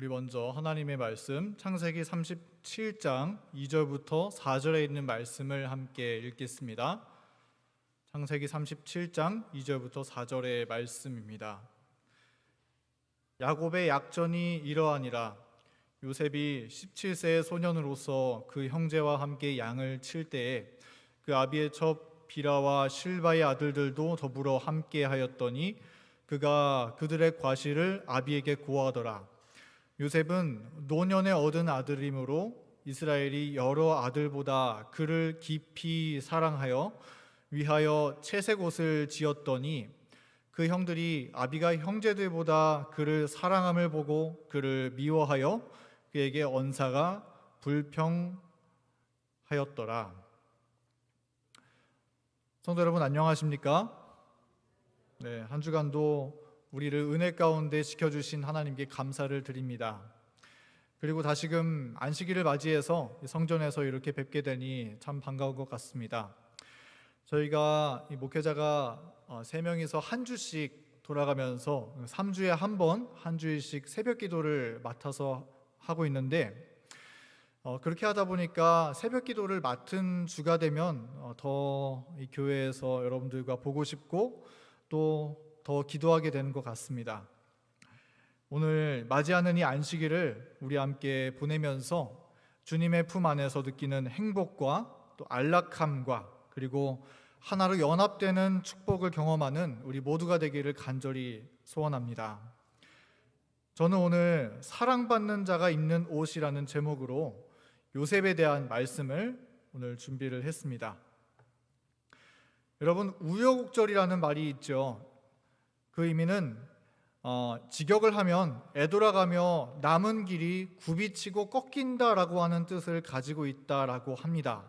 우리 먼저 하나님의 말씀 창세기 37장 2절부터 4절에 있는 말씀을 함께 읽겠습니다. 창세기 37장 2절부터 4절의 말씀입니다. 야곱의 약전이 이러하니라. 요셉이 17세의 소년으로서 그 형제와 함께 양을 칠 때에 그 아비의 첩 비라와 실바의 아들들도 더불어 함께 하였더니 그가 그들의 과실을 아비에게 고하더라. 요셉은 노년에 얻은 아들이므로 이스라엘이 여러 아들보다 그를 깊이 사랑하여 위하여 채색 옷을 지었더니 그 형들이 아비가 형제들보다 그를 사랑함을 보고 그를 미워하여 그에게 언사가 불평하였더라. 성도 여러분 안녕하십니까? 네, 한 주간도 우리를 은혜 가운데 지켜주신 하나님께 감사를 드립니다. 그리고 다시금 안식일을 맞이해서 성전에서 이렇게 뵙게 되니 참 반가운 것 같습니다. 저희가 목회자가 3명이서 한 주씩 돌아가면서 3주에 한 번 한 주일씩 새벽 기도를 맡아서 하고 있는데 그렇게 하다 보니까 새벽 기도를 맡은 주가 되면 더 이 교회에서 여러분들과 보고 싶고 또 더 기도하게 되는 것 같습니다. 오늘 맞이하는 이 안식일을 우리 함께 보내면서 주님의 품 안에서 느끼는 행복과 또 안락함과 그리고 하나로 연합되는 축복을 경험하는 우리 모두가 되기를 간절히 소원합니다. 저는 오늘 사랑받는 자가 입는 옷이라는 제목으로 요셉에 대한 말씀을 오늘 준비를 했습니다. 여러분, 우여곡절이라는 말이 있죠. 그 의미는 직역을 하면 애돌아가며 남은 길이 굽이치고 꺾인다라고 하는 뜻을 가지고 있다라고 합니다.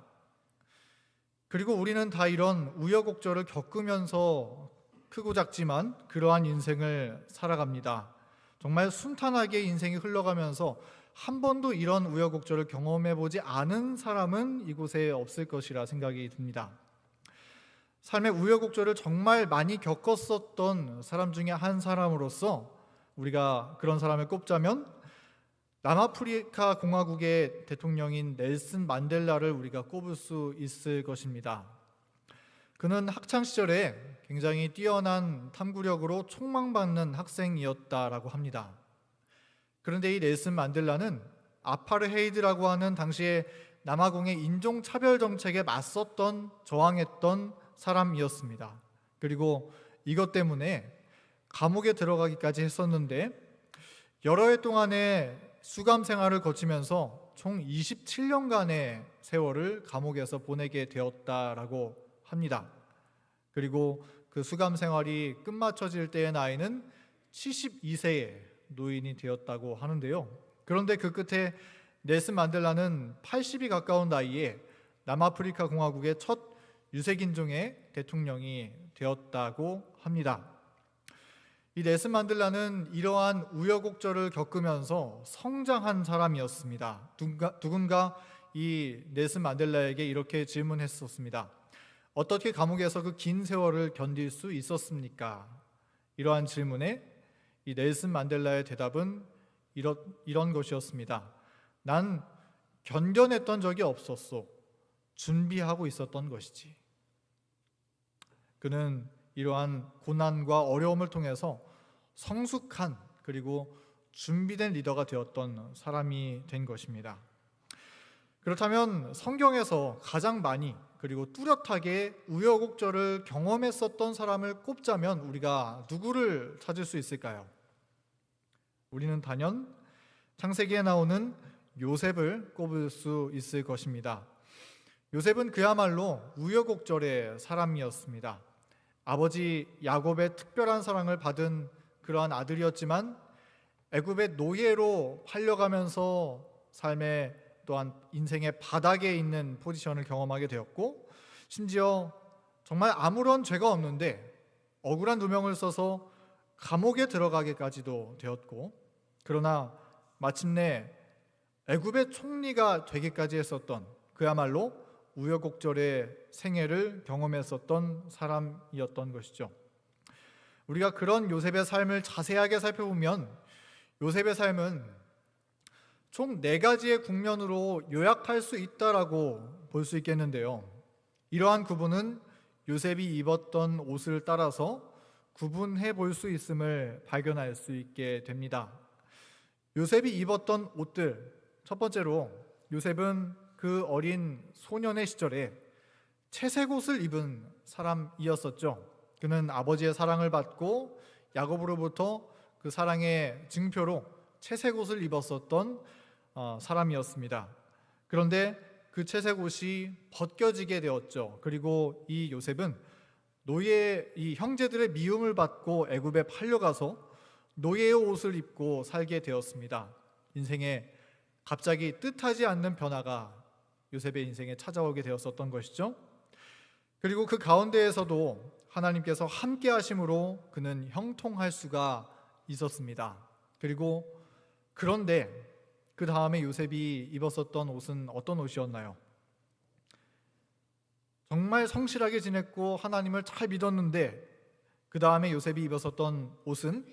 그리고 우리는 다 이런 우여곡절을 겪으면서 크고 작지만 그러한 인생을 살아갑니다. 정말 순탄하게 인생이 흘러가면서 한 번도 이런 우여곡절을 경험해보지 않은 사람은 이곳에 없을 것이라 생각이 듭니다. 삶의 우여곡절을 정말 많이 겪었었던 사람 중에 한 사람으로서 우리가 그런 사람을 꼽자면 남아프리카 공화국의 대통령인 넬슨 만델라를 우리가 꼽을 수 있을 것입니다. 그는 학창시절에 굉장히 뛰어난 탐구력으로 촉망받는 학생이었다라고 합니다. 그런데 이 넬슨 만델라는 아파르헤이드라고 하는 당시에 남아공의 인종차별 정책에 맞섰던 저항했던 사람이었습니다. 그리고 이것 때문에 감옥에 들어가기까지 했었는데 여러 해 동안의 수감 생활을 거치면서 총 27년간의 세월을 감옥에서 보내게 되었다라고 합니다. 그리고 그 수감 생활이 끝마쳐질 때의 나이는 72세의 노인이 되었다고 하는데요. 그런데 그 끝에 넬슨 만델라는 80이 가까운 나이에 남아프리카 공화국의 첫 유색인종의 대통령이 되었다고 합니다. 이 넬슨 만델라는 이러한 우여곡절을 겪으면서 성장한 사람이었습니다. 누군가 이 넬슨 만델라에게 이렇게 질문했었습니다. 어떻게 감옥에서 그 긴 세월을 견딜 수 있었습니까? 이러한 질문에 이 넬슨 만델라의 대답은 이런 것이었습니다. 난 견뎌냈던 적이 없었어. 준비하고 있었던 것이지. 그는 이러한 고난과 어려움을 통해서 성숙한 그리고 준비된 리더가 되었던 사람이 된 것입니다. 그렇다면 성경에서 가장 많이 그리고 뚜렷하게 우여곡절을 경험했었던 사람을 꼽자면 우리가 누구를 찾을 수 있을까요? 우리는 단연 창세기에 나오는 요셉을 꼽을 수 있을 것입니다. 요셉은 그야말로 우여곡절의 사람이었습니다. 아버지 야곱의 특별한 사랑을 받은 그러한 아들이었지만 애굽의 노예로 팔려가면서 삶의 또한 인생의 바닥에 있는 포지션을 경험하게 되었고 심지어 정말 아무런 죄가 없는데 억울한 누명을 써서 감옥에 들어가기까지도 되었고 그러나 마침내 애굽의 총리가 되기까지 했었던 그야말로 우여곡절의 생애를 경험했었던 사람이었던 것이죠. 우리가 그런 요셉의 삶을 자세하게 살펴보면 요셉의 삶은 총 4가지의 국면으로 요약할 수 있다라고 볼 수 있겠는데요. 이러한 구분은 요셉이 입었던 옷을 따라서 구분해 볼 수 있음을 발견할 수 있게 됩니다. 요셉이 입었던 옷들, 첫 번째로 요셉은 그 어린 소년의 시절에 채색 옷을 입은 사람이었었죠. 그는 아버지의 사랑을 받고 야곱으로부터 그 사랑의 증표로 채색 옷을 입었었던 사람이었습니다. 그런데 그 채색 옷이 벗겨지게 되었죠. 그리고 이 요셉은 이 형제들의 미움을 받고 애굽에 팔려가서 노예의 옷을 입고 살게 되었습니다. 인생에 갑자기 뜻하지 않는 변화가 요셉의 인생에 찾아오게 되었었던 것이죠. 그리고 그 가운데에서도 하나님께서 함께 하심으로 그는 형통할 수가 있었습니다. 그런데 그 다음에 요셉이 입었었던 옷은 어떤 옷이었나요? 정말 성실하게 지냈고 하나님을 잘 믿었는데 그 다음에 요셉이 입었었던 옷은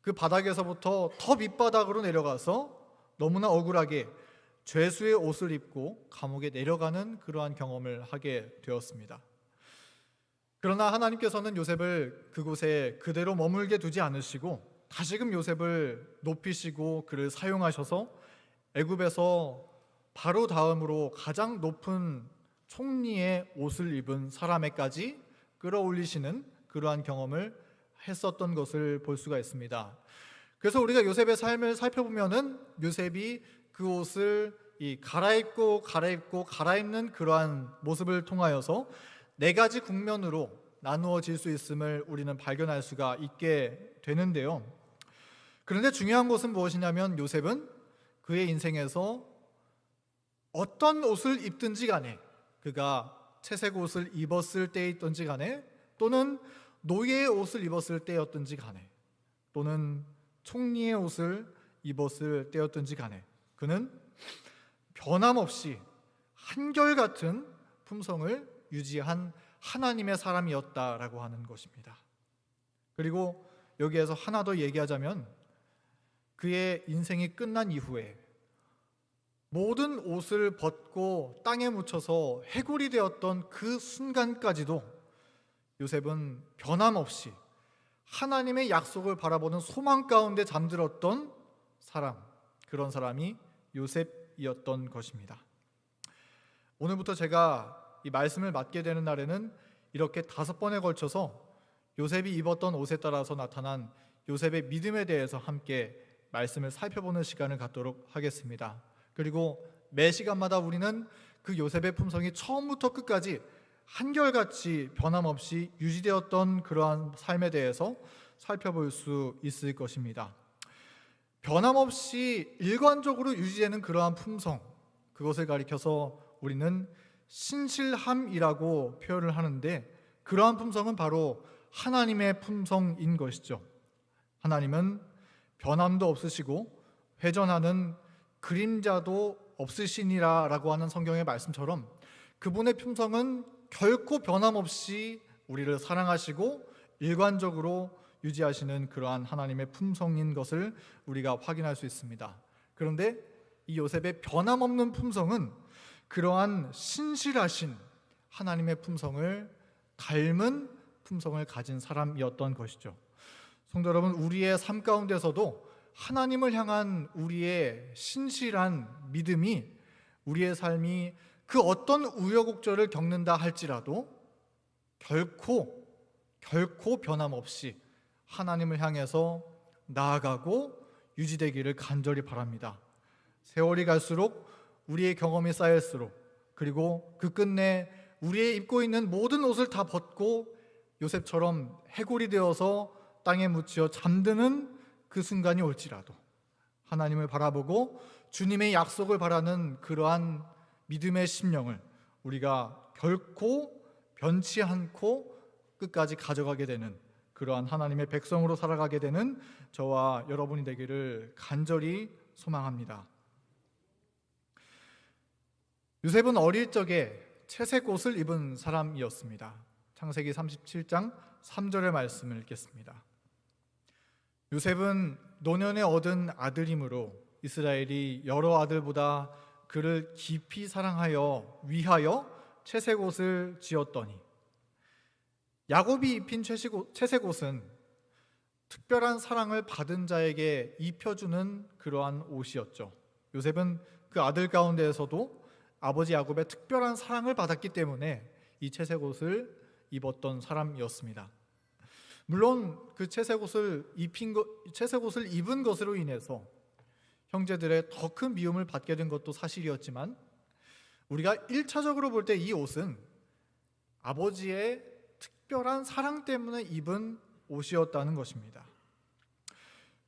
그 바닥에서부터 더 밑바닥으로 내려가서 너무나 억울하게 죄수의 옷을 입고 감옥에 내려가는 그러한 경험을 하게 되었습니다. 그러나 하나님께서는 요셉을 그곳에 그대로 머물게 두지 않으시고 다시금 요셉을 높이시고 그를 사용하셔서 애굽에서 바로 다음으로 가장 높은 총리의 옷을 입은 사람에까지 끌어올리시는 그러한 경험을 했었던 것을 볼 수가 있습니다. 그래서 우리가 요셉의 삶을 살펴보면은 요셉이 그 옷을 갈아입는 그러한 모습을 통하여서 4가지 국면으로 나누어질 수 있음을 우리는 발견할 수가 있게 되는데요. 그런데 중요한 것은 무엇이냐면 요셉은 그의 인생에서 어떤 옷을 입든지 간에, 그가 채색 옷을 입었을 때였든지 간에, 또는 노예의 옷을 입었을 때였든지 간에, 또는 총리의 옷을 입었을 때였든지 간에 그는 변함없이 한결같은 품성을 유지한 하나님의 사람이었다라고 하는 것입니다. 그리고 여기에서 하나 더 얘기하자면 그의 인생이 끝난 이후에 모든 옷을 벗고 땅에 묻혀서 해골이 되었던 그 순간까지도 요셉은 변함없이 하나님의 약속을 바라보는 소망 가운데 잠들었던 사람, 그런 사람이 요셉이었던 것입니다. 오늘부터 제가 이 말씀을 맡게 되는 날에는 이렇게 5번에 걸쳐서 요셉이 입었던 옷에 따라서 나타난 요셉의 믿음에 대해서 함께 말씀을 살펴보는 시간을 갖도록 하겠습니다. 그리고 매 시간마다 우리는 그 요셉의 품성이 처음부터 끝까지 한결같이 변함없이 유지되었던 그러한 삶에 대해서 살펴볼 수 있을 것입니다. 변함없이 일관적으로 유지되는 그러한 품성, 그것을 가리켜서 우리는 신실함이라고 표현을 하는데, 그러한 품성은 바로 하나님의 품성인 것이죠. 하나님은 변함도 없으시고 회전하는 그림자도 없으시니라 라고 하는 성경의 말씀처럼 그분의 품성은 결코 변함없이 우리를 사랑하시고 일관적으로 유지하시는 그러한 하나님의 품성인 것을 우리가 확인할 수 있습니다. 그런데 이 요셉의 변함없는 품성은 그러한 신실하신 하나님의 품성을 닮은 품성을 가진 사람이었던 것이죠. 성도 여러분, 우리의 삶 가운데서도 하나님을 향한 우리의 신실한 믿음이 우리의 삶이 그 어떤 우여곡절을 겪는다 할지라도 결코 변함없이 하나님을 향해서 나아가고 유지되기를 간절히 바랍니다. 세월이 갈수록 우리의 경험이 쌓일수록, 그리고 그 끝내 우리의 입고 있는 모든 옷을 다 벗고 요셉처럼 해골이 되어서 땅에 묻혀 잠드는 그 순간이 올지라도 하나님을 바라보고 주님의 약속을 바라는 그러한 믿음의 심령을 우리가 결코 변치 않고 끝까지 가져가게 되는 그러한 하나님의 백성으로 살아가게 되는 저와 여러분이 되기를 간절히 소망합니다. 요셉은 어릴 적에 채색 옷을 입은 사람이었습니다. 창세기 37장 3절의 말씀을 읽겠습니다. 요셉은 노년에 얻은 아들이므로 이스라엘이 여러 아들보다 그를 깊이 사랑하여 위하여 채색옷을 지었더니, 야곱이 입힌 채색옷은 특별한 사랑을 받은 자에게 입혀주는 그러한 옷이었죠. 요셉은 그 아들 가운데에서도 아버지 야곱의 특별한 사랑을 받았기 때문에 이 채색옷을 입었던 사람이었습니다. 물론 그 채색옷을 입은 것으로 인해서 형제들의 더 큰 미움을 받게 된 것도 사실이었지만, 우리가 1차적으로 볼 때 이 옷은 아버지의 특별한 사랑 때문에 입은 옷이었다는 것입니다.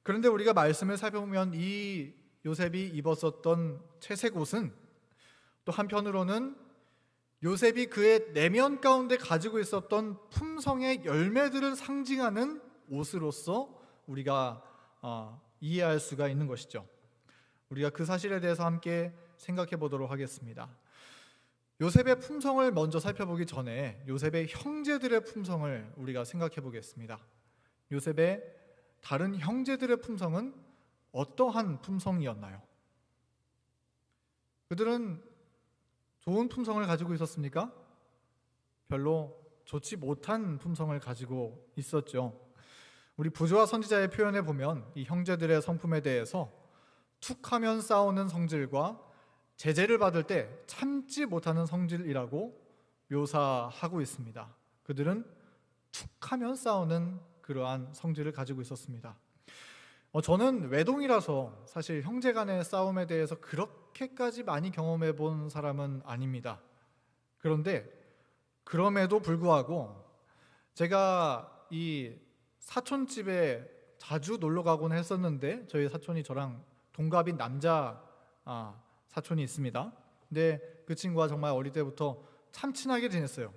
그런데 우리가 말씀을 살펴보면 이 요셉이 입었었던 채색 옷은 또 한편으로는 요셉이 그의 내면 가운데 가지고 있었던 품성의 열매들을 상징하는 옷으로서 우리가 이해할 수가 있는 것이죠. 우리가 그 사실에 대해서 함께 생각해 보도록 하겠습니다. 요셉의 품성을 먼저 살펴보기 전에 요셉의 형제들의 품성을 우리가 생각해 보겠습니다. 요셉의 다른 형제들의 품성은 어떠한 품성이었나요? 그들은 좋은 품성을 가지고 있었습니까? 별로 좋지 못한 품성을 가지고 있었죠. 우리 부조와 선지자의 표현에 보면 이 형제들의 성품에 대해서 툭하면 싸우는 성질과 제재를 받을 때 참지 못하는 성질이라고 묘사하고 있습니다. 그들은 툭하면 싸우는 그러한 성질을 가지고 있었습니다. 저는 외동이라서 사실 형제 간의 싸움에 대해서 그렇게까지 많이 경험해 본 사람은 아닙니다. 그런데 그럼에도 불구하고 제가 이 사촌집에 자주 놀러 가곤 했었는데, 저희 사촌이 저랑 동갑인 남자 사촌이 있습니다. 근데 그 친구와 정말 어릴 때부터 참 친하게 지냈어요.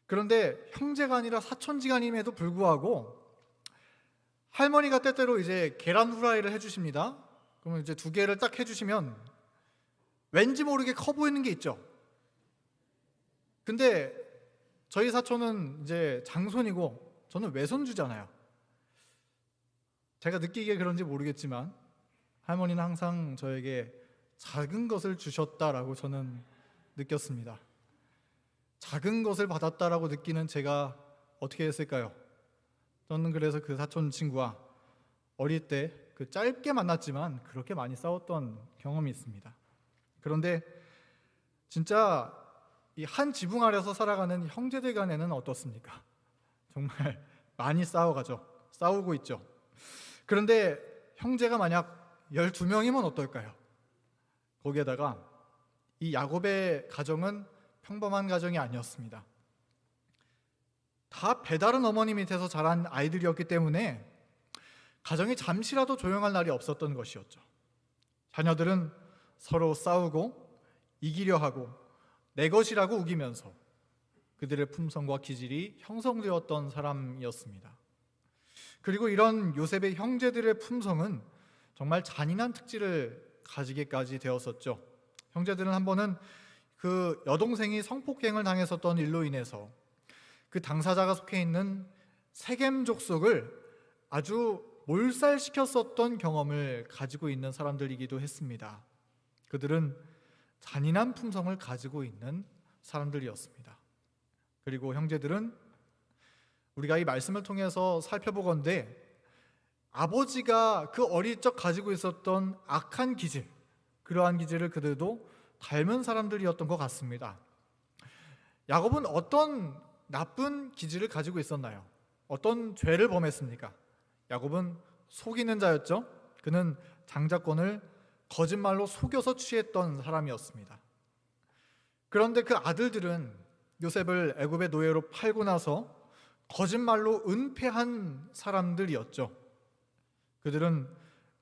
그런데 형제가 아니라 사촌지간임에도 불구하고 할머니가 때때로 이제 계란 후라이를 해주십니다. 그러면 이제 2개를 딱 해주시면 왠지 모르게 커 보이는 게 있죠. 근데 저희 사촌은 이제 장손이고 저는 외손주잖아요. 제가 느끼기에 그런지 모르겠지만 할머니는 항상 저에게 작은 것을 주셨다라고 저는 느꼈습니다. 작은 것을 받았다라고 느끼는 제가 어떻게 했을까요? 저는 그래서 그 사촌 친구와 어릴 때 그 짧게 만났지만 그렇게 많이 싸웠던 경험이 있습니다. 그런데 진짜 이 한 지붕 아래서 살아가는 형제들 간에는 어떻습니까? 정말 많이 싸우고 있죠. 그런데 형제가 만약 12명이면 어떨까요? 거기에다가 이 야곱의 가정은 평범한 가정이 아니었습니다. 다 배다른 어머니 밑에서 자란 아이들이었기 때문에 가정이 잠시라도 조용할 날이 없었던 것이었죠. 자녀들은 서로 싸우고 이기려 하고 내 것이라고 우기면서 그들의 품성과 기질이 형성되었던 사람이었습니다. 그리고 이런 요셉의 형제들의 품성은 정말 잔인한 특질을 가지게까지 되었었죠. 형제들은 한 번은 그 여동생이 성폭행을 당했었던 일로 인해서 그 당사자가 속해 있는 세겜 족속을 아주 몰살시켰었던 경험을 가지고 있는 사람들이기도 했습니다. 그들은 잔인한 품성을 가지고 있는 사람들이었습니다. 그리고 형제들은 우리가 이 말씀을 통해서 살펴보건대 아버지가 그 어릴 적 가지고 있었던 악한 기질, 그러한 기질을 그들도 닮은 사람들이었던 것 같습니다. 야곱은 어떤 나쁜 기질을 가지고 있었나요? 어떤 죄를 범했습니까? 야곱은 속이는 자였죠. 그는 장자권을 거짓말로 속여서 취했던 사람이었습니다. 그런데 그 아들들은 요셉을 애굽의 노예로 팔고 나서 거짓말로 은폐한 사람들이었죠. 그들은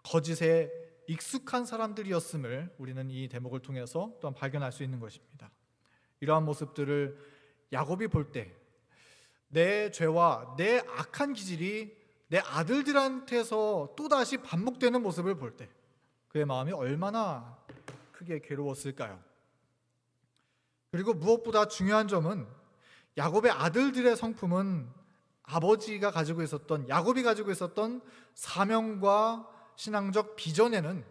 거짓에 익숙한 사람들이었음을 우리는 이 대목을 통해서 또한 발견할 수 있는 것입니다. 이러한 모습들을 야곱이 볼 때 내 죄와 내 악한 기질이 내 아들들한테서 또다시 반복되는 모습을 볼 때 그의 마음이 얼마나 크게 괴로웠을까요? 그리고 무엇보다 중요한 점은 야곱의 아들들의 성품은 야곱이 가지고 있었던 사명과 신앙적 비전에는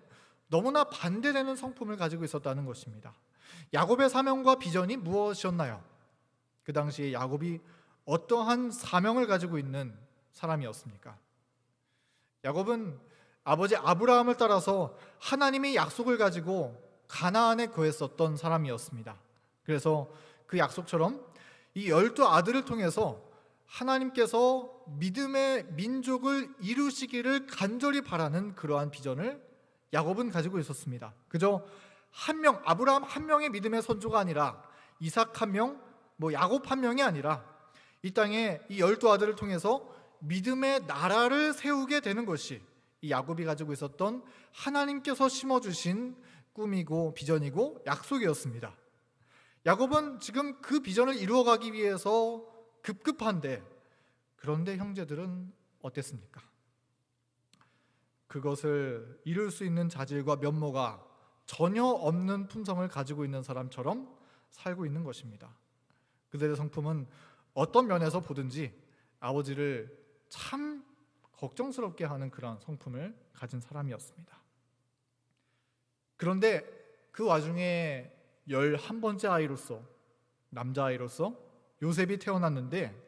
너무나 반대되는 성품을 가지고 있었다는 것입니다. 야곱의 사명과 비전이 무엇이었나요? 그 당시에 야곱이 어떠한 사명을 가지고 있는 사람이었습니까? 야곱은 아버지 아브라함을 따라서 하나님의 약속을 가지고 가나안에 거했었던 사람이었습니다. 그래서 그 약속처럼 이 12아들을 통해서 하나님께서 믿음의 민족을 이루시기를 간절히 바라는 그러한 비전을 야곱은 가지고 있었습니다. 그저 한 명, 아브라함 한 명의 믿음의 선조가 아니라 이삭 한 명, 야곱 한 명이 아니라 이 땅에 이 12아들을 통해서 믿음의 나라를 세우게 되는 것이 이 야곱이 가지고 있었던 하나님께서 심어주신 꿈이고 비전이고 약속이었습니다. 야곱은 지금 그 비전을 이루어가기 위해서 급급한데, 그런데 형제들은 어땠습니까? 그것을 이룰 수 있는 자질과 면모가 전혀 없는 품성을 가지고 있는 사람처럼 살고 있는 것입니다. 그들의 성품은 어떤 면에서 보든지 아버지를 참 걱정스럽게 하는 그런 성품을 가진 사람이었습니다. 그런데 그 와중에 11번째 아이로서, 남자아이로서 요셉이 태어났는데,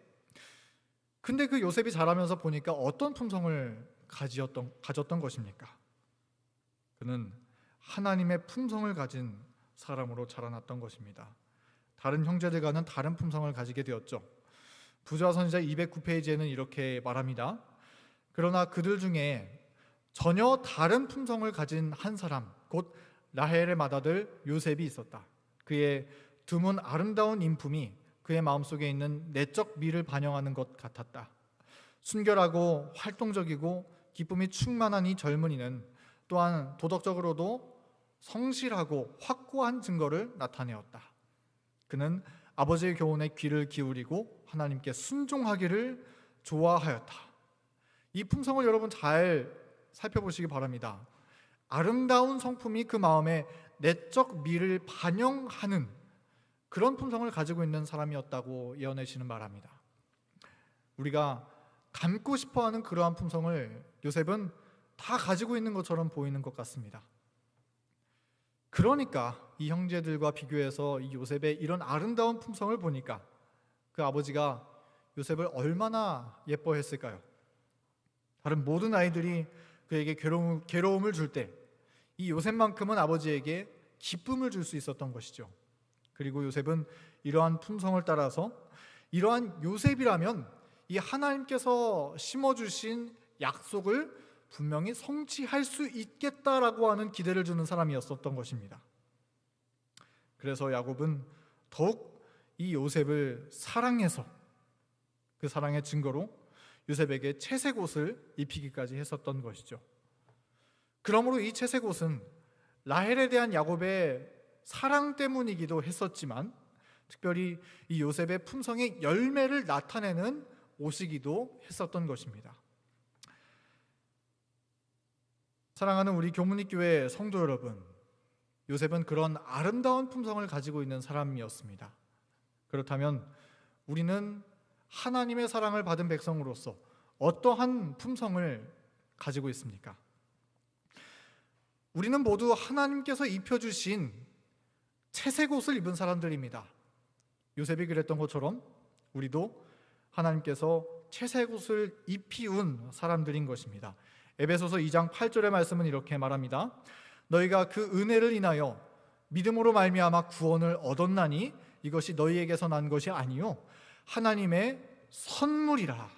근데 그 요셉이 자라면서 보니까 어떤 품성을 가졌던 것입니까? 그는 하나님의 품성을 가진 사람으로 자라났던 것입니다. 다른 형제들과는 다른 품성을 가지게 되었죠. 부조화 선지자 209페이지에는 이렇게 말합니다. 그러나 그들 중에 전혀 다른 품성을 가진 한 사람, 곧 라헬의 맏아들 요셉이 있었다. 그의 드문 아름다운 인품이 그의 마음속에 있는 내적 미를 반영하는 것 같았다. 순결하고 활동적이고 기쁨이 충만한 이 젊은이는 또한 도덕적으로도 성실하고 확고한 증거를 나타내었다. 그는 아버지의 교훈에 귀를 기울이고 하나님께 순종하기를 좋아하였다. 이 품성을 여러분 잘 살펴보시기 바랍니다. 아름다운 성품이 그 마음에 내적 미를 반영하는 그런 품성을 가지고 있는 사람이었다고 예언하시는 말합니다. 우리가 닮고 싶어하는 그러한 품성을 요셉은 다 가지고 있는 것처럼 보이는 것 같습니다. 그러니까 이 형제들과 비교해서 이 요셉의 이런 아름다운 품성을 보니까 그 아버지가 요셉을 얼마나 예뻐했을까요? 다른 모든 아이들이 그에게 괴로움을 줄 때 이 요셉만큼은 아버지에게 기쁨을 줄 수 있었던 것이죠. 그리고 요셉은 이러한 품성을 따라서 이러한 요셉이라면 이 하나님께서 심어주신 약속을 분명히 성취할 수 있겠다라고 하는 기대를 주는 사람이었었던 것입니다. 그래서 야곱은 더욱 이 요셉을 사랑해서 그 사랑의 증거로 요셉에게 채색 옷을 입히기까지 했었던 것이죠. 그러므로 이 채색 옷은 라헬에 대한 야곱의 사랑 때문이기도 했었지만 특별히 이 요셉의 품성의 열매를 나타내는 옷이기도 했었던 것입니다. 사랑하는 우리 교문익교회 성도 여러분, 요셉은 그런 아름다운 품성을 가지고 있는 사람이었습니다. 그렇다면 우리는 하나님의 사랑을 받은 백성으로서 어떠한 품성을 가지고 있습니까? 우리는 모두 하나님께서 입혀주신 채색 옷을 입은 사람들입니다. 요셉이 그랬던 것처럼 우리도 하나님께서 채색 옷을 입히운 사람들인 것입니다. 에베소서 2장 8절의 말씀은 이렇게 말합니다. 너희가 그 은혜를 인하여 믿음으로 말미암아 구원을 얻었나니 이것이 너희에게서 난 것이 아니요 하나님의 선물이라.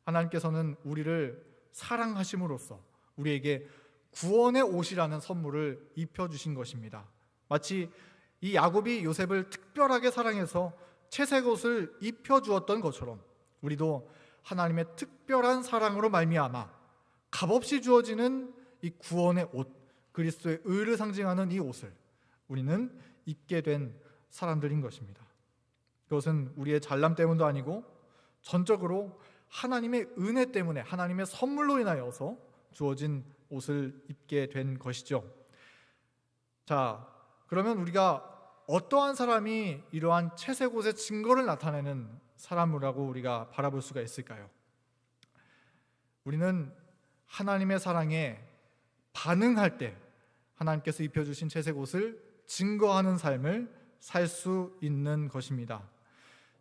하나님께서는 우리를 사랑하심으로써 우리에게 구원의 옷이라는 선물을 입혀주신 것입니다. 마치 이 야곱이 요셉을 특별하게 사랑해서 채색 옷을 입혀주었던 것처럼 우리도 하나님의 특별한 사랑으로 말미암아 값없이 주어지는 이 구원의 옷, 그리스도의 의를 상징하는 이 옷을 우리는 입게 된 사람들인 것입니다. 그것은 우리의 잘남 때문도 아니고 전적으로 하나님의 은혜 때문에 하나님의 선물로 인하여서 주어진 옷을 입게 된 것이죠. 자, 그러면 우리가 어떠한 사람이 이러한 채색 옷의 증거를 나타내는 사람이라고 우리가 바라볼 수가 있을까요? 우리는 하나님의 사랑에 반응할 때 하나님께서 입혀주신 채색 옷을 증거하는 삶을 살 수 있는 것입니다.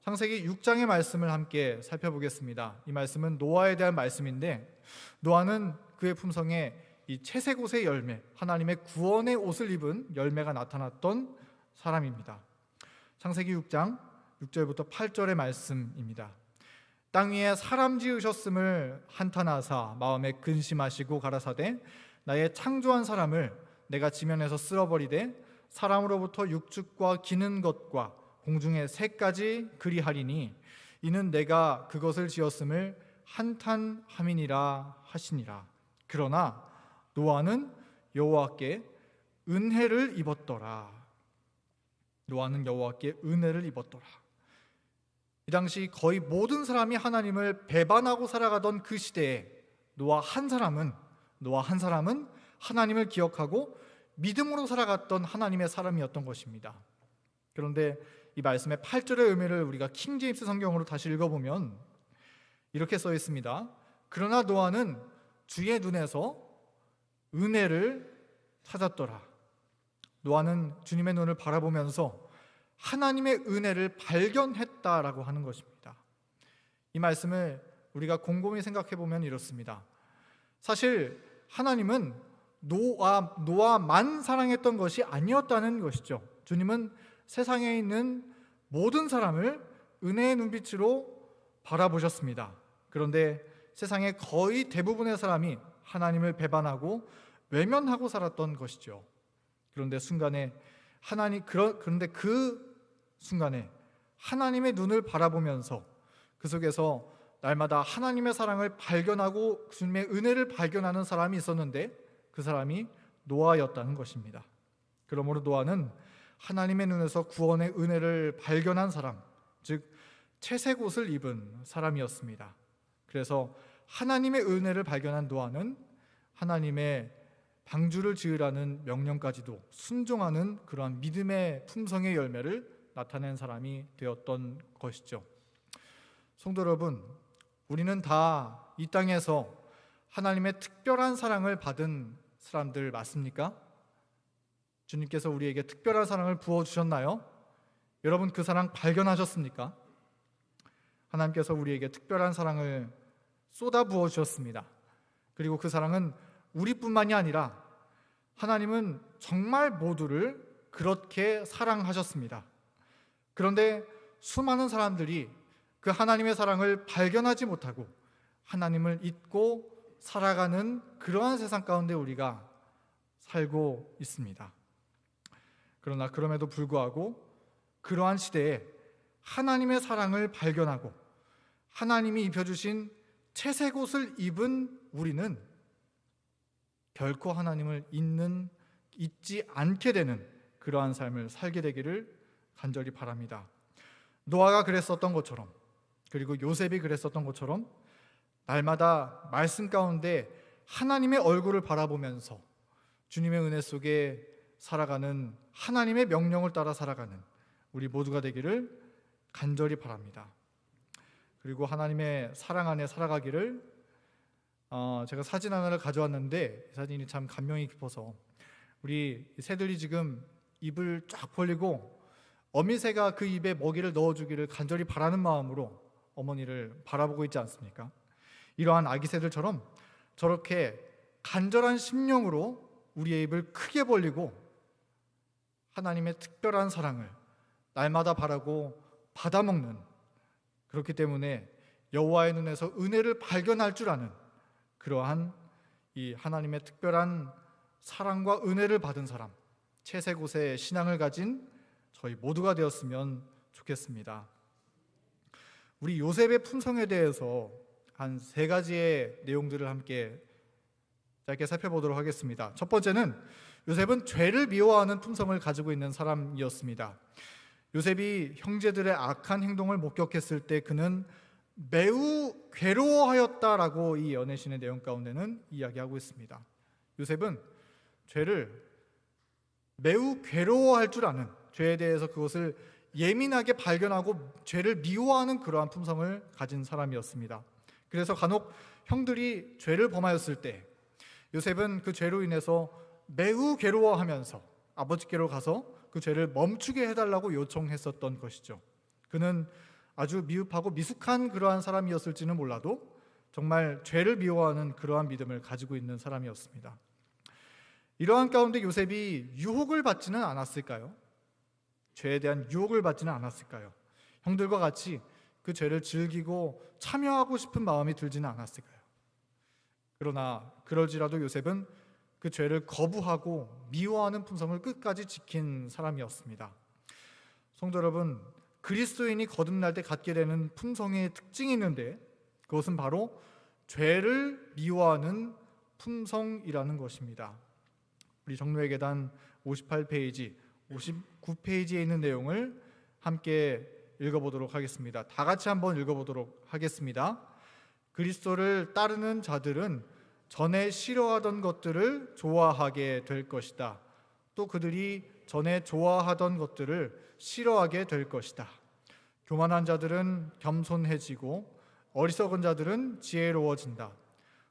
창세기 6장의 말씀을 함께 살펴보겠습니다. 이 말씀은 노아에 대한 말씀인데, 노아는 그의 품성에 이 채색 옷의 열매, 하나님의 구원의 옷을 입은 열매가 나타났던 사람입니다. 창세기 6장 6절부터 8절의 말씀입니다. 땅 위에 사람 지으셨음을 한탄하사 마음에 근심하시고 가라사대 나의 창조한 사람을 내가 지면에서 쓸어버리되 사람으로부터 육축과 기는 것과 공중의 새까지 그리하리니 이는 내가 그것을 지었음을 한탄함이니라 하시니라. 그러나 노아는 여호와께 은혜를 입었더라. 노아는 여호와께 은혜를 입었더라. 이 당시 거의 모든 사람이 하나님을 배반하고 살아가던 그 시대에 노아 한 사람은 하나님을 기억하고 믿음으로 살아갔던 하나님의 사람이었던 것입니다. 그런데 이 말씀의 8절의 의미를 우리가 킹 제임스 성경으로 다시 읽어보면 이렇게 써 있습니다. 그러나 노아는 주의 눈에서 은혜를 찾았더라. 노아는 주님의 눈을 바라보면서 하나님의 은혜를 발견했다라고 하는 것입니다. 이 말씀을 우리가 곰곰이 생각해 보면 이렇습니다. 사실 하나님은 노아만 사랑했던 것이 아니었다는 것이죠. 주님은 세상에 있는 모든 사람을 은혜의 눈빛으로 바라보셨습니다. 그런데 세상의 거의 대부분의 사람이 하나님을 배반하고 외면하고 살았던 것이죠. 그런데 그 순간에 하나님의 눈을 바라보면서 그 속에서 날마다 하나님의 사랑을 발견하고 주님의 은혜를 발견하는 사람이 있었는데 그 사람이 노아였다는 것입니다. 그러므로 노아는 하나님의 눈에서 구원의 은혜를 발견한 사람, 즉 채색 옷을 입은 사람이었습니다. 그래서 하나님의 은혜를 발견한 노아는 하나님의 방주를 지으라는 명령까지도 순종하는 그러한 믿음의 품성의 열매를 나타낸 사람이 되었던 것이죠. 성도 여러분, 우리는 다 이 땅에서 하나님의 특별한 사랑을 받은 사람들 맞습니까? 주님께서 우리에게 특별한 사랑을 부어주셨나요? 여러분 그 사랑 발견하셨습니까? 하나님께서 우리에게 특별한 사랑을 쏟아 부어주셨습니다. 그리고 그 사랑은 우리뿐만이 아니라 하나님은 정말 모두를 그렇게 사랑하셨습니다. 그런데 수많은 사람들이 그 하나님의 사랑을 발견하지 못하고 하나님을 잊고 살아가는 그러한 세상 가운데 우리가 살고 있습니다. 그러나 그럼에도 불구하고 그러한 시대에 하나님의 사랑을 발견하고 하나님이 입혀주신 채색 옷을 입은 우리는 결코 하나님을 잊지 않게 되는 그러한 삶을 살게 되기를 간절히 바랍니다. 노아가 그랬었던 것처럼, 그리고 요셉이 그랬었던 것처럼 날마다 말씀 가운데 하나님의 얼굴을 바라보면서 주님의 은혜 속에 살아가는, 하나님의 명령을 따라 살아가는 우리 모두가 되기를 간절히 바랍니다. 그리고 하나님의 사랑 안에 살아가기를 제가 사진 하나를 가져왔는데 이 사진이 참 감명이 깊어서 우리 새들이 지금 입을 쫙 벌리고 어미새가 그 입에 먹이를 넣어주기를 간절히 바라는 마음으로 어머니를 바라보고 있지 않습니까? 이러한 아기 새들처럼 저렇게 간절한 심령으로 우리의 입을 크게 벌리고 하나님의 특별한 사랑을 날마다 바라고 받아먹는, 그렇기 때문에 여호와의 눈에서 은혜를 발견할 줄 아는 그러한 이 하나님의 특별한 사랑과 은혜를 받은 사람, 채색 옷의 신앙을 가진 저희 모두가 되었으면 좋겠습니다. 우리 요셉의 품성에 대해서 한 3가지의 내용들을 함께 짧게 살펴보도록 하겠습니다. 첫 번째는 요셉은 죄를 미워하는 품성을 가지고 있는 사람이었습니다. 요셉이 형제들의 악한 행동을 목격했을 때 그는 매우 괴로워하였다라고 이 연애신의 내용 가운데는 이야기하고 있습니다. 요셉은 죄를 매우 괴로워할 줄 아는, 죄에 대해서 그것을 예민하게 발견하고 죄를 미워하는 그러한 품성을 가진 사람이었습니다. 그래서 간혹 형들이 죄를 범하였을 때 요셉은 그 죄로 인해서 매우 괴로워하면서 아버지께로 가서 그 죄를 멈추게 해달라고 요청했었던 것이죠. 그는 아주 미흡하고 미숙한 그러한 사람이었을지는 몰라도 정말 죄를 미워하는 그러한 믿음을 가지고 있는 사람이었습니다. 이러한 가운데 요셉이 유혹을 받지는 않았을까요? 죄에 대한 유혹을 받지는 않았을까요? 형들과 같이 그 죄를 즐기고 참여하고 싶은 마음이 들지는 않았을까요? 그러나 그럴지라도 요셉은 그 죄를 거부하고 미워하는 품성을 끝까지 지킨 사람이었습니다. 성도 여러분, 그리스도인이 거듭날 때 갖게 되는 품성의 특징이 있는데 그것은 바로 죄를 미워하는 품성이라는 것입니다. 우리 정로의 계단 58페이지, 59페이지에 있는 내용을 함께 읽어보도록 하겠습니다. 다 같이 한번 읽어보도록 하겠습니다. 그리스도를 따르는 자들은 전에 싫어하던 것들을 좋아하게 될 것이다. 또 그들이 전에 좋아하던 것들을 싫어하게 될 것이다. 교만한 자들은 겸손해지고 어리석은 자들은 지혜로워진다.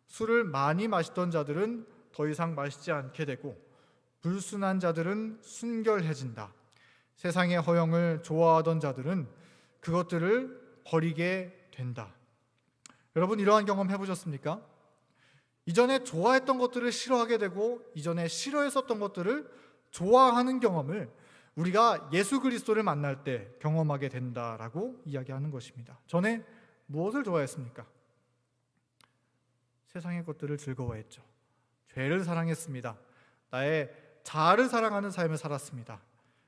술을 많이 마시던 자들은 더 이상 마시지 않게 되고 불순한 자들은 순결해진다. 세상의 허영을 좋아하던 자들은 그것들을 버리게 된다. 여러분, 이러한 경험 해보셨습니까? 이전에 좋아했던 것들을 싫어하게 되고 이전에 싫어했었던 것들을 좋아하는 경험을 우리가 예수 그리스도를 만날 때 경험하게 된다라고 이야기하는 것입니다. 전에 무엇을 좋아했습니까? 세상의 것들을 즐거워했죠. 죄를 사랑했습니다. 나의 자아를 사랑하는 삶을 살았습니다.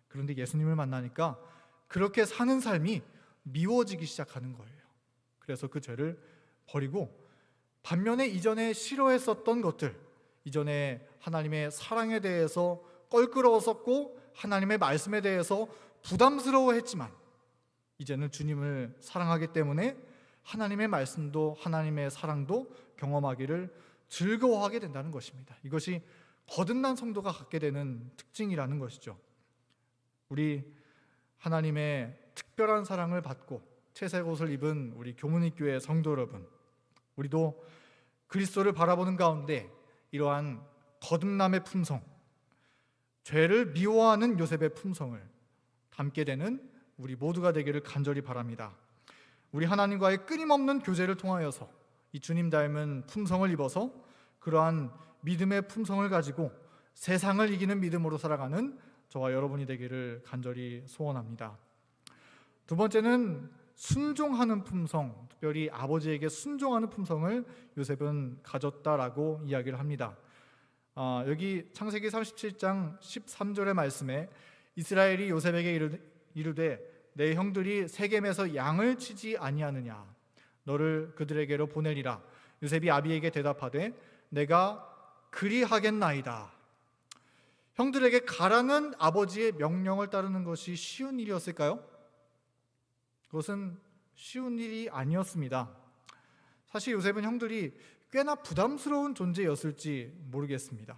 그런데 예수님을 만나니까 그렇게 사는 삶이 미워지기 시작하는 거예요. 그래서 그 죄를 버리고 반면에 이전에 싫어했었던 것들, 이전에 하나님의 사랑에 대해서 껄끄러웠었고 하나님의 말씀에 대해서 부담스러워했지만 이제는 주님을 사랑하기 때문에 하나님의 말씀도 하나님의 사랑도 경험하기를 즐거워하게 된다는 것입니다. 이것이 거듭난 성도가 갖게 되는 특징이라는 것이죠. 우리 하나님의 특별한 사랑을 받고 채색 옷을 입은 우리 교문익교회 성도 여러분, 우리도 그리스도를 바라보는 가운데 이러한 거듭남의 품성, 죄를 미워하는 요셉의 품성을 담게 되는 우리 모두가 되기를 간절히 바랍니다. 우리 하나님과의 끊임없는 교제를 통하여서 이 주님 닮은 품성을 입어서 그러한 믿음의 품성을 가지고 세상을 이기는 믿음으로 살아가는 저와 여러분이 되기를 간절히 소원합니다. 두 번째는 순종하는 품성, 특별히 아버지에게 순종하는 품성을 요셉은 가졌다라고 이야기를 합니다. 여기 창세기 37장 13절의 말씀에 이스라엘이 요셉에게 이르되 내 형들이 세겜에서 양을 치지 아니하느냐, 너를 그들에게로 보내리라. 요셉이 아비에게 대답하되 내가 그리하겠나이다. 형들에게 가라는 아버지의 명령을 따르는 것이 쉬운 일이었을까요? 그것은 쉬운 일이 아니었습니다. 사실 요셉은 형들이 꽤나 부담스러운 존재였을지 모르겠습니다.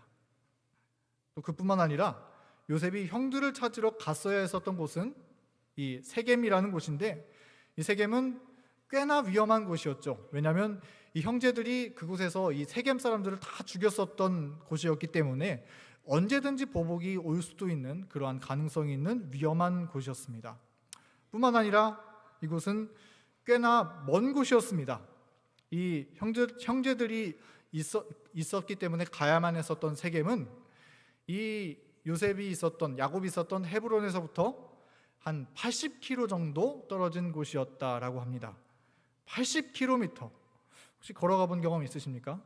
또 그뿐만 아니라 요셉이 형들을 찾으러 갔어야 했었던 곳은 이 세겜이라는 곳인데, 이 세겜은 꽤나 위험한 곳이었죠. 왜냐하면 이 형제들이 그곳에서 이 세겜 사람들을 다 죽였었던 곳이었기 때문에 언제든지 보복이 올 수도 있는 그러한 가능성이 있는 위험한 곳이었습니다. 뿐만 아니라 이곳은 꽤나 먼 곳이었습니다. 이 형제들이 있었기 때문에 가야만 했었던 세겜은 이 요셉이 있었던, 야곱이 있었던 헤브론에서부터 한 80km 정도 떨어진 곳이었다라고 합니다. 80km. 혹시 걸어가 본 경험 있으십니까?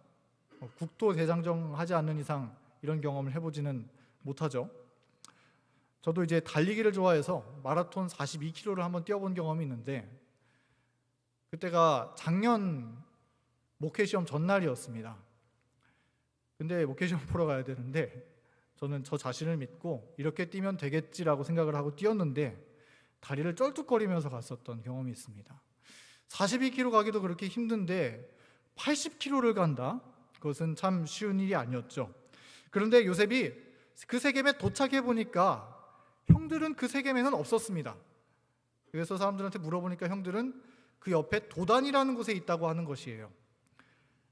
국토 대장정 하지 않는 이상 이런 경험을 해보지는 못하죠. 저도 이제 달리기를 좋아해서 마라톤 42km를 한번 뛰어본 경험이 있는데, 그때가 작년 목회시험 전날이었습니다. 근데 목회시험 보러 가야 되는데 저는 저 자신을 믿고 이렇게 뛰면 되겠지라고 생각을 하고 뛰었는데 다리를 쩔뚝거리면서 갔었던 경험이 있습니다. 42km 가기도 그렇게 힘든데 80km를 간다? 그것은 참 쉬운 일이 아니었죠. 그런데 요셉이 그 세겜에 도착해 보니까 형들은 그 세겜에는 없었습니다. 그래서 사람들한테 물어보니까 형들은 그 옆에 도단이라는 곳에 있다고 하는 것이에요.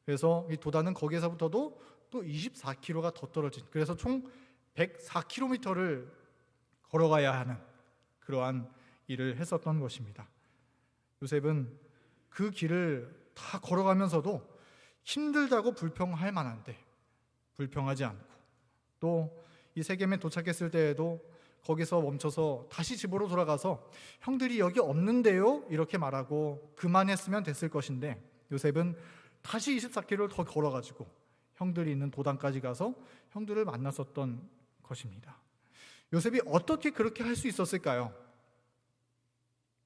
그래서 이 도단은 거기에서부터도 또 24km가 더 떨어진, 그래서 총 104km를 걸어가야 하는 그러한 일을 했었던 것입니다. 요셉은 그 길을 다 걸어가면서도 힘들다고 불평할 만한데 불평하지 않고, 또 이 세겜에 도착했을 때에도 거기서 멈춰서 다시 집으로 돌아가서 형들이 여기 없는데요? 이렇게 말하고 그만했으면 됐을 것인데, 요셉은 다시 24km를 더 걸어가지고 형들이 있는 도단까지 가서 형들을 만났었던 것입니다. 요셉이 어떻게 그렇게 할 수 있었을까요?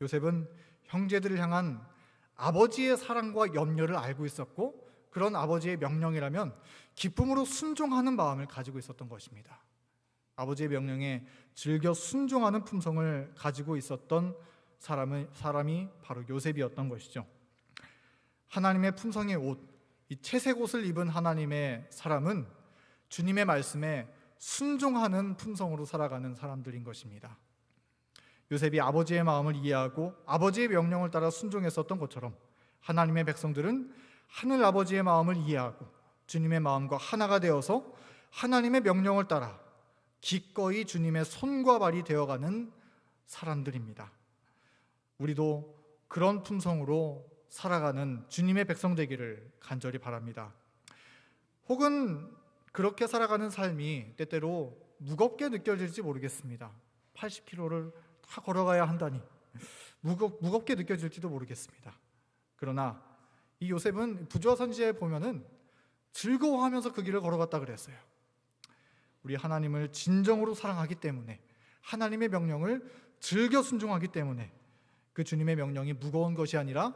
요셉은 형제들을 향한 아버지의 사랑과 염려를 알고 있었고, 그런 아버지의 명령이라면 기쁨으로 순종하는 마음을 가지고 있었던 것입니다. 아버지의 명령에 즐겨 순종하는 품성을 가지고 있었던 사람이 바로 요셉이었던 것이죠. 하나님의 품성의 옷, 이 채색 옷을 입은 하나님의 사람은 주님의 말씀에 순종하는 품성으로 살아가는 사람들인 것입니다. 요셉이 아버지의 마음을 이해하고 아버지의 명령을 따라 순종했었던 것처럼, 하나님의 백성들은 하늘 아버지의 마음을 이해하고 주님의 마음과 하나가 되어서 하나님의 명령을 따라 기꺼이 주님의 손과 발이 되어가는 사람들입니다. 우리도 그런 품성으로 살아가는 주님의 백성 되기를 간절히 바랍니다. 혹은 그렇게 살아가는 삶이 때때로 무겁게 느껴질지 모르겠습니다. 80km를 다 걸어가야 한다니 무겁게 느껴질지도 모르겠습니다. 그러나 이 요셉은 부조와 선지자에 보면은 즐거워하면서 그 길을 걸어갔다 그랬어요. 우리 하나님을 진정으로 사랑하기 때문에, 하나님의 명령을 즐겨 순종하기 때문에 그 주님의 명령이 무거운 것이 아니라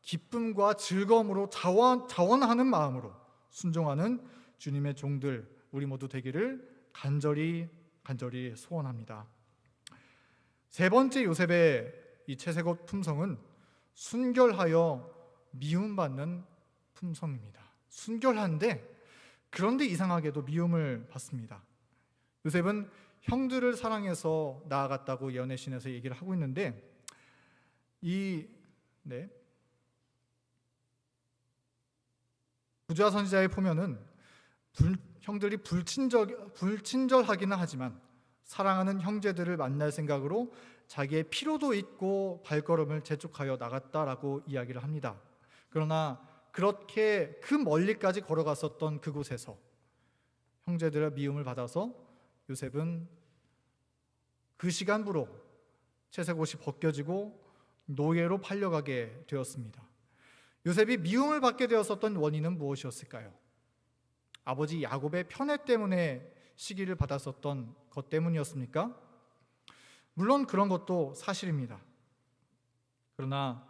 기쁨과 즐거움으로 자원하는 마음으로 순종하는 주님의 종들, 우리 모두 되기를 간절히 소원합니다. 세 번째 요셉의 이 채색옷 품성은 순결하여 미움받는 품성입니다. 순결한데 그런데 이상하게도 미움을 받습니다. 요셉은 형들을 사랑해서 나아갔다고 예언의 신에서 얘기를 하고 있는데, 부조와 선지자에 보면은 형들이 불친절하기는 하지만 사랑하는 형제들을 만날 생각으로 자기의 피로도 잊고 발걸음을 재촉하여 나갔다라고 이야기를 합니다. 그러나 그렇게 그 멀리까지 걸어갔었던 그곳에서 형제들의 미움을 받아서 요셉은 그 시간부로 채색옷이 벗겨지고 노예로 팔려가게 되었습니다. 요셉이 미움을 받게 되었었던 원인은 무엇이었을까요? 아버지 야곱의 편애 때문에 시기를 받았었던 것 때문이었습니까? 물론 그런 것도 사실입니다. 그러나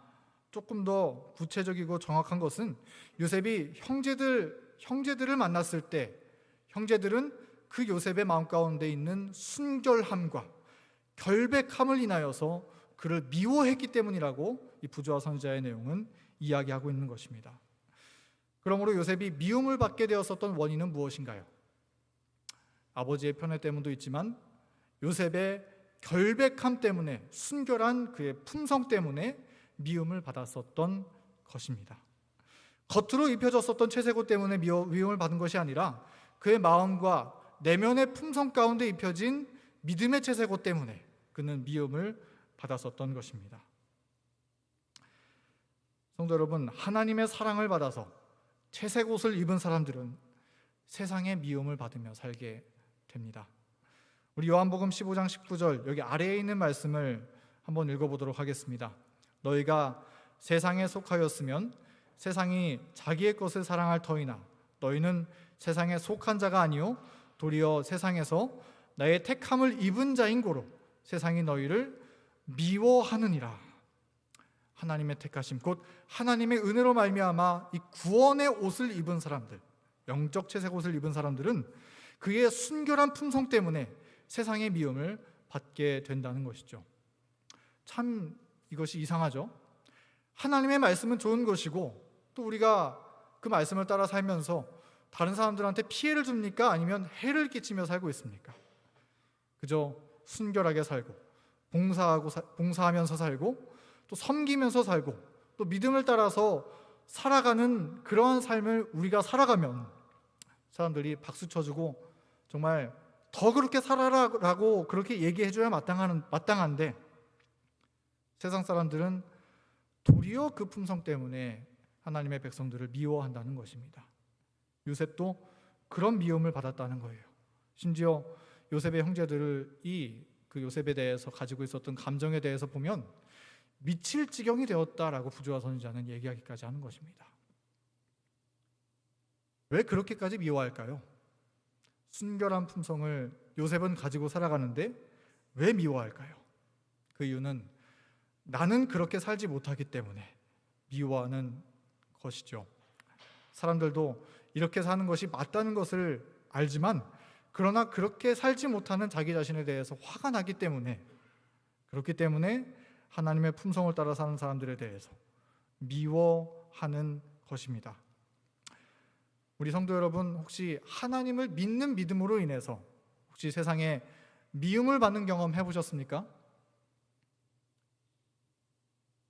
조금 더 구체적이고 정확한 것은 요셉이 형제들을 만났을 때 형제들은 그 요셉의 마음 가운데 있는 순결함과 결백함을 인하여서 그를 미워했기 때문이라고 이 부조와 선지자의 내용은 이야기하고 있는 것입니다. 그러므로 요셉이 미움을 받게 되었었던 원인은 무엇인가요? 아버지의 편애 때문도 있지만 요셉의 결백함 때문에, 순결한 그의 품성 때문에 미움을 받았었던 것입니다. 겉으로 입혀졌었던 채색옷 때문에 미움을 받은 것이 아니라 그의 마음과 내면의 품성 가운데 입혀진 믿음의 채색옷 때문에 그는 미움을 받았었던 것입니다. 성도 여러분, 하나님의 사랑을 받아서 채색옷을 입은 사람들은 세상의 미움을 받으며 살게 됩니다. 우리 요한복음 15장 19절 여기 아래에 있는 말씀을 한번 읽어보도록 하겠습니다. 너희가 세상에 속하였으면 세상이 자기의 것을 사랑할 터이나 너희는 세상에 속한 자가 아니요 도리어 세상에서 나의 택함을 입은 자인 고로 세상이 너희를 미워하느니라. 하나님의 택하심, 곧 하나님의 은혜로 말미암아 이 구원의 옷을 입은 사람들, 영적 채색 옷을 입은 사람들은 그의 순결한 품성 때문에 세상의 미움을 받게 된다는 것이죠. 참 이것이 이상하죠. 하나님의 말씀은 좋은 것이고 또 우리가 그 말씀을 따라 살면서 다른 사람들한테 피해를 줍니까? 아니면 해를 끼치며 살고 있습니까? 그저 순결하게 살고 봉사하면서 살고 또 섬기면서 살고 또 믿음을 따라서 살아가는 그러한 삶을 우리가 살아가면 사람들이 박수 쳐주고 정말 더 그렇게 살아라라고 그렇게 얘기해줘야 마땅한데, 세상 사람들은 도리어 그 품성 때문에 하나님의 백성들을 미워한다는 것입니다. 요셉도 그런 미움을 받았다는 거예요. 심지어 요셉의 형제들이 그 요셉에 대해서 가지고 있었던 감정에 대해서 보면 미칠 지경이 되었다라고 부조화 선지자는 얘기하기까지 하는 것입니다. 왜 그렇게까지 미워할까요? 순결한 품성을 요셉은 가지고 살아가는데 왜 미워할까요? 그 이유는 나는 그렇게 살지 못하기 때문에 미워하는 것이죠. 사람들도 이렇게 사는 것이 맞다는 것을 알지만, 그러나 그렇게 살지 못하는 자기 자신에 대해서 화가 나기 때문에, 그렇기 때문에 하나님의 품성을 따라 사는 사람들에 대해서 미워하는 것입니다. 우리 성도 여러분, 혹시 하나님을 믿는 믿음으로 인해서 혹시 세상에 미움을 받는 경험 해보셨습니까?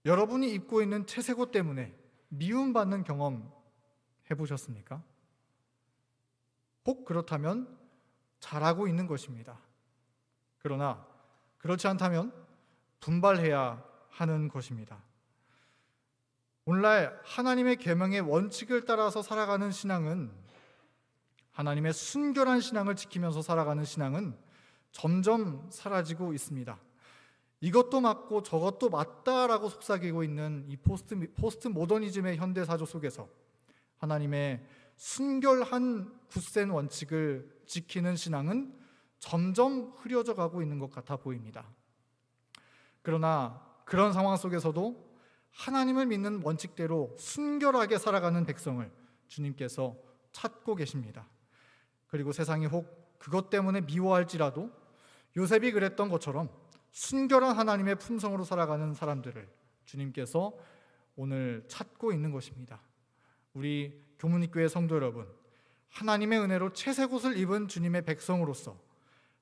여러분이 입고 있는 채색옷 때문에 미움받는 경험 해보셨습니까? 혹 그렇다면 잘하고 있는 것입니다. 그러나 그렇지 않다면 분발해야 하는 것입니다. 오늘날 하나님의 계명의 원칙을 따라서 살아가는 신앙은, 하나님의 순결한 신앙을 지키면서 살아가는 신앙은 점점 사라지고 있습니다. 이것도 맞고 저것도 맞다라고 속삭이고 있는 이 포스트 모더니즘의 현대 사조 속에서 하나님의 순결한 굳센 원칙을 지키는 신앙은 점점 흐려져 가고 있는 것 같아 보입니다. 그러나 그런 상황 속에서도 하나님을 믿는 원칙대로 순결하게 살아가는 백성을 주님께서 찾고 계십니다. 그리고 세상이 혹 그것 때문에 미워할지라도 요셉이 그랬던 것처럼 순결한 하나님의 품성으로 살아가는 사람들을 주님께서 오늘 찾고 있는 것입니다. 우리 교문입교회 성도 여러분, 하나님의 은혜로 채색옷을 입은 주님의 백성으로서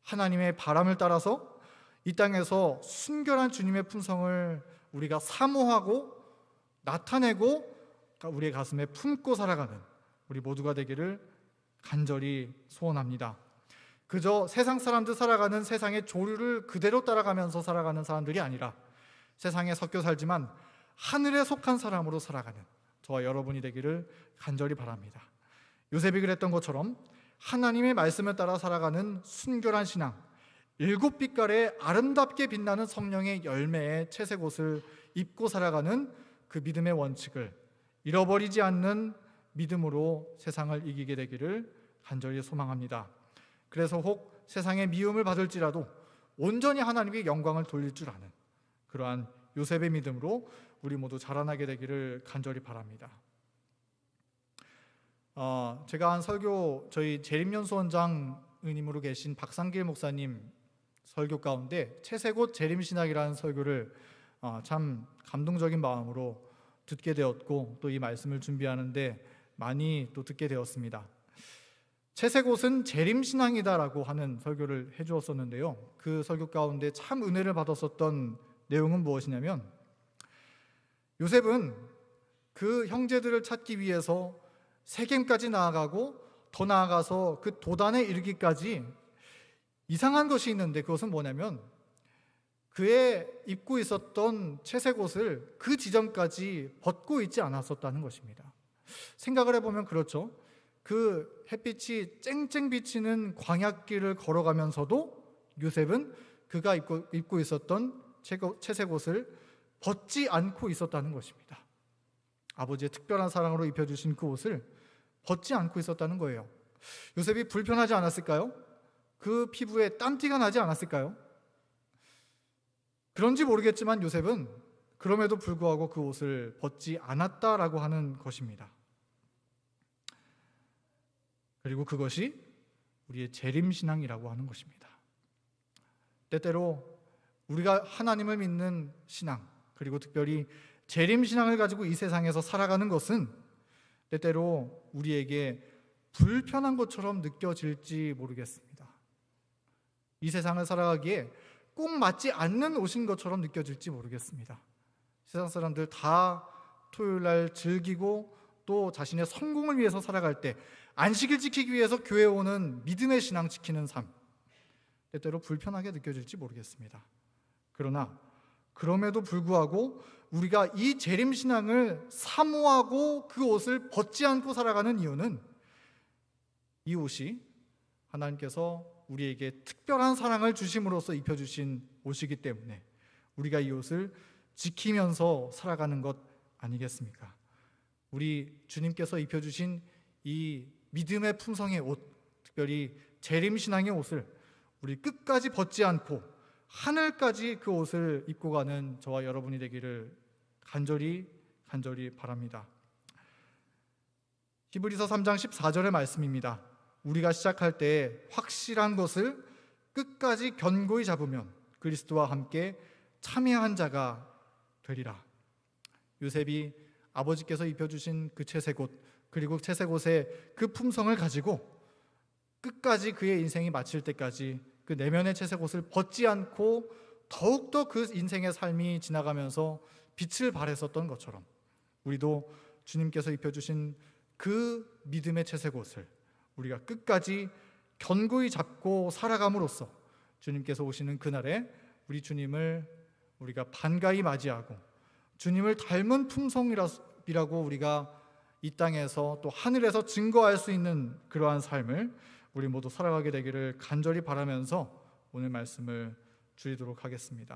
하나님의 바람을 따라서 이 땅에서 순결한 주님의 품성을 우리가 사모하고 나타내고 우리의 가슴에 품고 살아가는 우리 모두가 되기를 간절히 소원합니다. 그저 세상 사람들 살아가는 세상의 조류를 그대로 따라가면서 살아가는 사람들이 아니라 세상에 섞여 살지만 하늘에 속한 사람으로 살아가는 저와 여러분이 되기를 간절히 바랍니다. 요셉이 그랬던 것처럼 하나님의 말씀을 따라 살아가는 순결한 신앙, 7빛깔의 아름답게 빛나는 성령의 열매의 채색옷을 입고 살아가는 그 믿음의 원칙을 잃어버리지 않는 믿음으로 세상을 이기게 되기를 간절히 소망합니다. 그래서 혹 세상의 미움을 받을지라도 온전히 하나님께 영광을 돌릴 줄 아는 그러한 요셉의 믿음으로 우리 모두 자라나게 되기를 간절히 바랍니다. 제가 한 설교, 저희 재림연수원장님으로 계신 박상길 목사님 설교 가운데 채색옷 재림신학이라는 설교를 참 감동적인 마음으로 듣게 되었고, 또 이 말씀을 준비하는데 많이 또 듣게 되었습니다. 채색옷은 재림신앙이다라고 하는 설교를 해주었었는데요, 그 설교 가운데 참 은혜를 받았었던 내용은 무엇이냐면, 요셉은 그 형제들을 찾기 위해서 세겜까지 나아가고 더 나아가서 그 도단에 이르기까지 이상한 것이 있는데, 그것은 뭐냐면 그의 입고 있었던 채색옷을 그 지점까지 벗고 있지 않았었다는 것입니다. 생각을 해보면 그렇죠. 그 햇빛이 쨍쨍 비치는 광야길을 걸어가면서도 요셉은 그가 입고 있었던 채색옷을 벗지 않고 있었다는 것입니다. 아버지의 특별한 사랑으로 입혀주신 그 옷을 벗지 않고 있었다는 거예요. 요셉이 불편하지 않았을까요? 그 피부에 땀띠가 나지 않았을까요? 그런지 모르겠지만 요셉은 그럼에도 불구하고 그 옷을 벗지 않았다라고 하는 것입니다. 그리고 그것이 우리의 재림신앙이라고 하는 것입니다. 때때로 우리가 하나님을 믿는 신앙, 그리고 특별히 재림신앙을 가지고 이 세상에서 살아가는 것은 때때로 우리에게 불편한 것처럼 느껴질지 모르겠습니다. 이 세상을 살아가기에 꼭 맞지 않는 옷인 것처럼 느껴질지 모르겠습니다. 세상 사람들 다 토요일 날 즐기고 또 자신의 성공을 위해서 살아갈 때 안식일 지키기 위해서 교회에 오는 믿음의 신앙 지키는 삶, 때때로 불편하게 느껴질지 모르겠습니다. 그러나 그럼에도 불구하고 우리가 이 재림신앙을 사모하고 그 옷을 벗지 않고 살아가는 이유는 이 옷이 하나님께서 우리에게 특별한 사랑을 주심으로써 입혀주신 옷이기 때문에 우리가 이 옷을 지키면서 살아가는 것 아니겠습니까? 우리 주님께서 입혀주신 이 믿음의 품성의 옷, 특별히 재림신앙의 옷을 우리 끝까지 벗지 않고 하늘까지 그 옷을 입고 가는 저와 여러분이 되기를 간절히 바랍니다. 히브리서 3장 14절의 말씀입니다. 우리가 시작할 때 확실한 것을 끝까지 견고히 잡으면 그리스도와 함께 참여한 자가 되리라. 요셉이 아버지께서 입혀주신 그 채색옷, 그리고 채색옷의 그 품성을 가지고 끝까지 그의 인생이 마칠 때까지 그 내면의 채색옷을 벗지 않고 더욱더 그 인생의 삶이 지나가면서 빛을 발했었던 것처럼 우리도 주님께서 입혀주신 그 믿음의 채색옷을 우리가 끝까지 견고히 잡고 살아감으로써 주님께서 오시는 그날에 우리 주님을 우리가 반가이 맞이하고 주님을 닮은 품성이라고 우리가 이 땅에서 또 하늘에서 증거할 수 있는 그러한 삶을 우리 모두 살아가게 되기를 간절히 바라면서 오늘 말씀을 줄이도록 하겠습니다.